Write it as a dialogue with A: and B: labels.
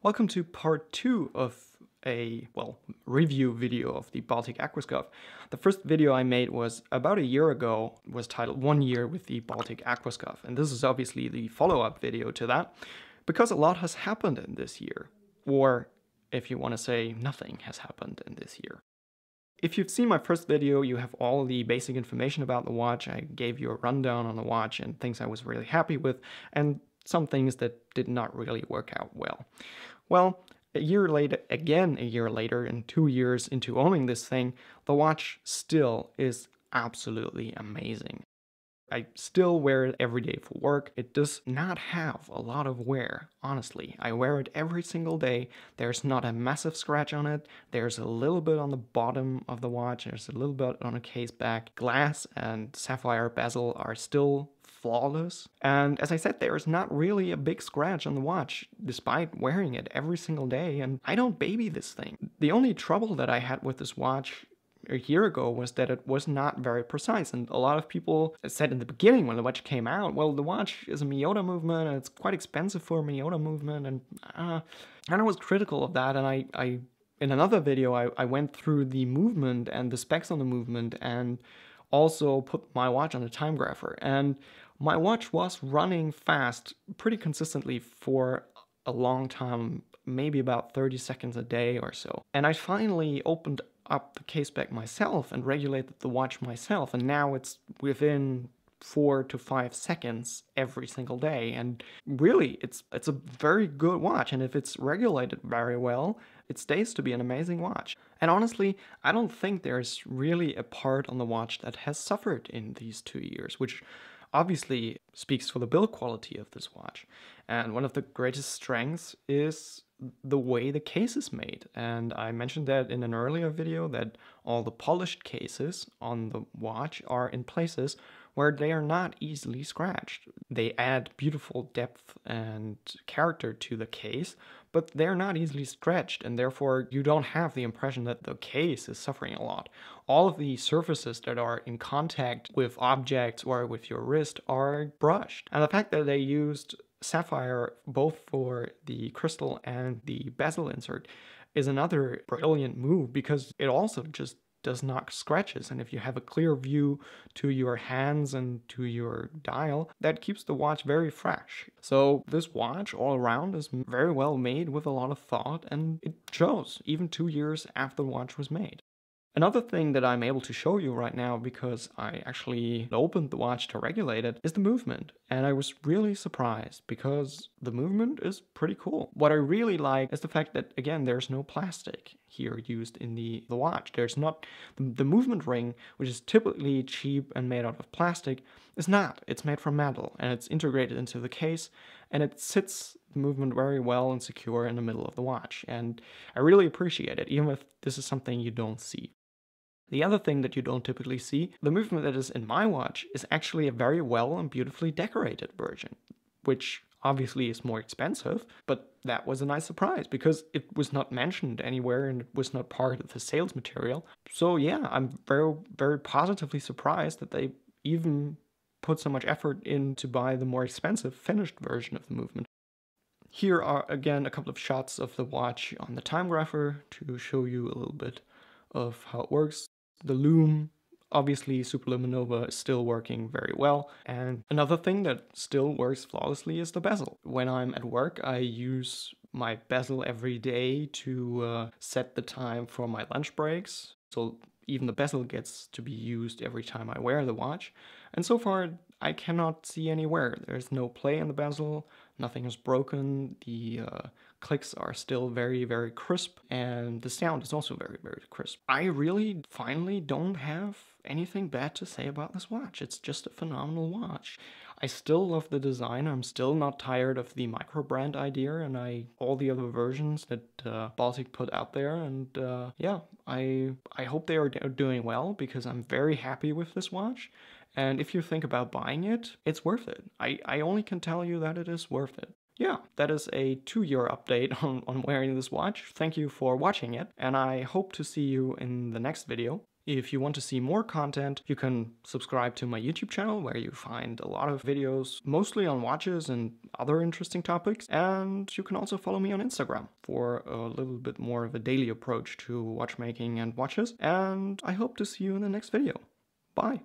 A: Welcome to part 2 of a, review video of the Baltic Aquascaphe. The first video I made was about a year ago, was titled 1 Year with the Baltic Aquascaphe, and this is obviously the follow-up video to that, because a lot has happened in this year, or if you want to say nothing has happened in this year. If you've seen my first video, you have all the basic information about the watch. I gave you a rundown on the watch and things I was really happy with, and some things that did not really work out well. Well, a year later, and 2 years into owning this thing, the watch still is absolutely amazing. I still wear it every day for work. It does not have a lot of wear, honestly. I wear it every single day. There's not a massive scratch on it. There's a little bit on the bottom of the watch. There's a little bit on the case back. Glass and sapphire bezel are still flawless. And as I said, there is not really a big scratch on the watch, despite wearing it every single day. And I don't baby this thing. The only trouble that I had with this watch a year ago was that it was not very precise, and a lot of people said in the beginning when the watch came out, well, the watch is a Miyota movement and it's quite expensive for a Miyota movement, and I was critical of that. And I in another video I went through the movement and the specs on the movement and also put my watch on a time grapher, and my watch was running fast pretty consistently for a long time, maybe about 30 seconds a day or so. And I finally opened up the case back myself and regulated the watch myself, and now it's within 4 to 5 seconds every single day. And really, it's a very good watch, and if it's regulated very well, it stays to be an amazing watch. And honestly, I don't think there's really a part on the watch that has suffered in these 2 years, which obviously speaks for the build quality of this watch. And one of the greatest strengths is the way the case is made. And I mentioned that in an earlier video, that all the polished cases on the watch are in places where they are not easily scratched. They add beautiful depth and character to the case, but they're not easily stretched, and therefore you don't have the impression that the case is suffering a lot. All of the surfaces that are in contact with objects or with your wrist are brushed. And the fact that they used sapphire both for the crystal and the bezel insert is another brilliant move, because it also just does not scratches, and if you have a clear view to your hands and to your dial, that keeps the watch very fresh. So this watch all around is very well made with a lot of thought, and it shows even 2 years after the watch was made. Another thing that I'm able to show you right now, because I actually opened the watch to regulate it, is the movement. And I was really surprised, because the movement is pretty cool. What I really like is the fact that, again, there's no plastic here used in the watch. There's not the movement ring, which is typically cheap and made out of plastic, is not. It's made from metal, and it's integrated into the case, and it sits the movement very well and secure in the middle of the watch. And I really appreciate it, even if this is something you don't see. The other thing that you don't typically see, the movement that is in my watch is actually a very well and beautifully decorated version, which obviously is more expensive, but that was a nice surprise because it was not mentioned anywhere and it was not part of the sales material. So yeah, I'm very, very positively surprised that they even put so much effort in to buy the more expensive finished version of the movement. Here are again a couple of shots of the watch on the time grapher to show you a little bit of how it works. The loom, obviously Superluminova is still working very well. And another thing that still works flawlessly is the bezel. When I'm at work, I use my bezel every day to set the time for my lunch breaks. So even the bezel gets to be used every time I wear the watch. And so far, I cannot see any wear. There's no play in the bezel, nothing is broken, the clicks are still very, very crisp, and the sound is also very, very crisp. I really, finally, don't have anything bad to say about this watch. It's just a phenomenal watch. I still love the design. I'm still not tired of the micro brand idea and all the other versions that Baltic put out there. And yeah, I hope they are doing well, because I'm very happy with this watch. And if you think about buying it, it's worth it. I only can tell you that it is worth it. Yeah, that is a 2-year update on wearing this watch. Thank you for watching it, and I hope to see you in the next video. If you want to see more content, you can subscribe to my YouTube channel, where you find a lot of videos, mostly on watches and other interesting topics. And you can also follow me on Instagram for a little bit more of a daily approach to watchmaking and watches. And I hope to see you in the next video. Bye!